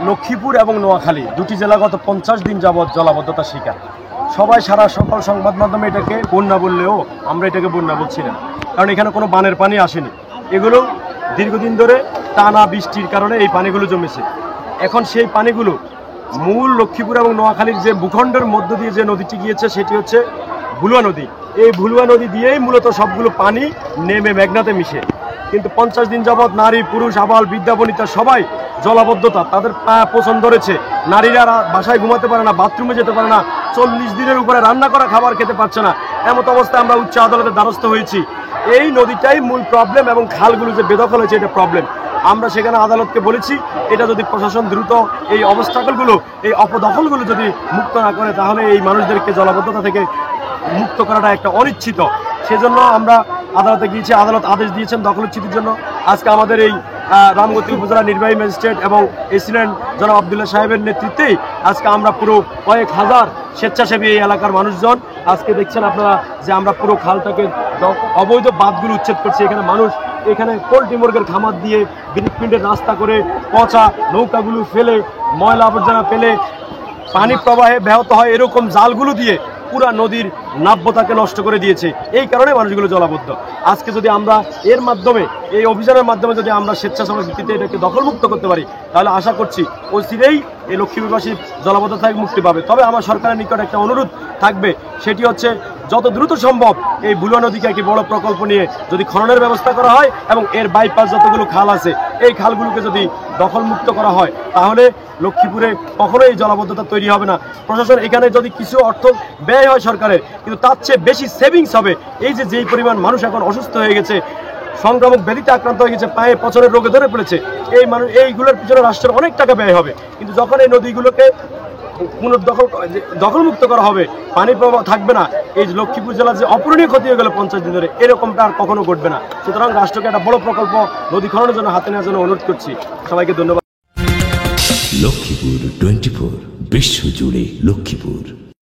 লক্ষ্মীপুর এবং নোয়াখালী দুটি জেলা গত 50 দিন যাবৎ জলাবদ্ধতার শিকার। সবাই সকল সংবাদ মাধ্যমে এটাকে বন্যা বললেও আমরা এটাকে বন্যা বলছি না, কারণ এখানে কোনো বানের পানি আসেনি। এগুলো দীর্ঘদিন ধরে টানা বৃষ্টির কারণে এই পানিগুলো জমেছে। এখন সেই পানিগুলো মূল লক্ষ্মীপুর এবং নোয়াখালীর যে ভূখণ্ডের মধ্য দিয়ে যে নদীটি গিয়েছে সেটি হচ্ছে ভুলুয়া নদী। এই ভুলুয়া নদী দিয়েই মূলত সবগুলো পানি নেমে মেঘনাতে মিশে। কিন্তু 50 দিন যাবৎ নারী পুরুষ আবাল বৃদ্ধা বনিতা সবাই জলাবদ্ধতা, তাদের পছন্দ ধরেছে। নারীরা বাসায় ঘুমাতে পারে না, বাথরুমে যেতে পারে না, 40 দিনের উপরে রান্না করা খাবার খেতে পারছে না। এমত অবস্থায় আমরা উচ্চ আদালতের দ্বারস্থ হয়েছি। এই নদীটাই মূল প্রবলেম এবং খালগুলো যে বেদখল হয়েছে এটা প্রবলেম। আমরা সেখানে আদালতকে বলেছি এটা যদি প্রশাসন দ্রুত এই অবস্থাকলগুলো, এই অপদখলগুলো যদি মুক্ত না করে তাহলে এই মানুষদেরকে জলাবদ্ধতা থেকে মুক্ত করাটা একটা অনিশ্চিত। সেজন্য আমরা আদালতে গিয়েছি, আদালত আদেশ দিয়েছেন দখলচ্যুতির জন্য। আজকে আমাদের এই রামগতি উপজেলা নির্বাহী ম্যাজিস্ট্রেট এবং এসিডেন্ট জনাব আবদুল্লাহ সাহেবের নেতৃত্বেই আজকে আমরা পুরো কয়েক হাজার স্বেচ্ছাসেবী এই এলাকার মানুষজন আজকে দেখছেন আপনারা যে আমরা পুরো খালটাকে অবৈধ বাঁধগুলো উচ্ছেদ করছি। এখানে মানুষ এখানে পোল্ট্রি মুরগের খামার দিয়ে ব্রিজপিন্ডের রাস্তা করে পচা নৌকাগুলো ফেলে ময়লা আবর্জনা ফেলে পানি প্রবাহে ব্যাহত হয় এরকম জালগুলো দিয়ে পুরা নদীর নাব্যতাকে নষ্ট করে দিয়েছে। এই কারণে মানুষগুলো জলাবদ্ধ। আজকে যদি আমরা এর মাধ্যমে এই অভিযানের মাধ্যমে যদি আমরা স্বেচ্ছাসেবক ভিত্তিতে এটাকে দখলমুক্ত করতে পারি তাহলে আশা করছি অচিরেই এই লক্ষ্মীপুরবাসী জলাবদ্ধতা থেকে মুক্তি পাবে। তবে আমার সরকারের নিকট একটা অনুরোধ থাকবে, সেটি হচ্ছে যত দ্রুত সম্ভব এই ভুলুয়া নদীকে একটি বড় প্রকল্প নিয়ে যদি খননের ব্যবস্থা করা হয় এবং এর বাইপাস যতগুলো খাল আছে এই খালগুলোকে যদি দখলমুক্ত করা হয় তাহলে লক্ষ্মীপুরে কখনোই এই জলাবদ্ধতা তৈরি হবে না। প্রশাসন এখানে যদি কিছু অর্থ ব্যয় হয় সরকারের, কিন্তু তার চেয়ে বেশি সেভিংস হবে। এই যে যেই পরিমাণ মানুষ এখন অসুস্থ হয়ে গেছে, সংক্রামক ব্যাধিতে আক্রান্ত হয়ে গেছে, পায়ে পচনের রোগে ধরে পড়েছে, এই মানুষ এইগুলোর পিছনে রাষ্ট্রের অনেক টাকা ব্যয় হবে। কিন্তু যখন এই নদীগুলোকে দখলমুক্ত করা হবে, পানি প্রবাহ থাকবে না, এই লক্ষ্মীপুর জেলার যে অপূরণীয় ক্ষতি হয়ে গেল 50 দিন ধরে, এরকমটা আর কখনো ঘটবে না। সুতরাং রাষ্ট্রকে একটা বড় প্রকল্প নদী খননের জন্য হাতে নেওয়ার জন্য অনুরোধ করছি। সবাইকে ধন্যবাদ। লক্ষ্মীপুর 24 বিশ্বজুড়ে লক্ষ্মীপুর।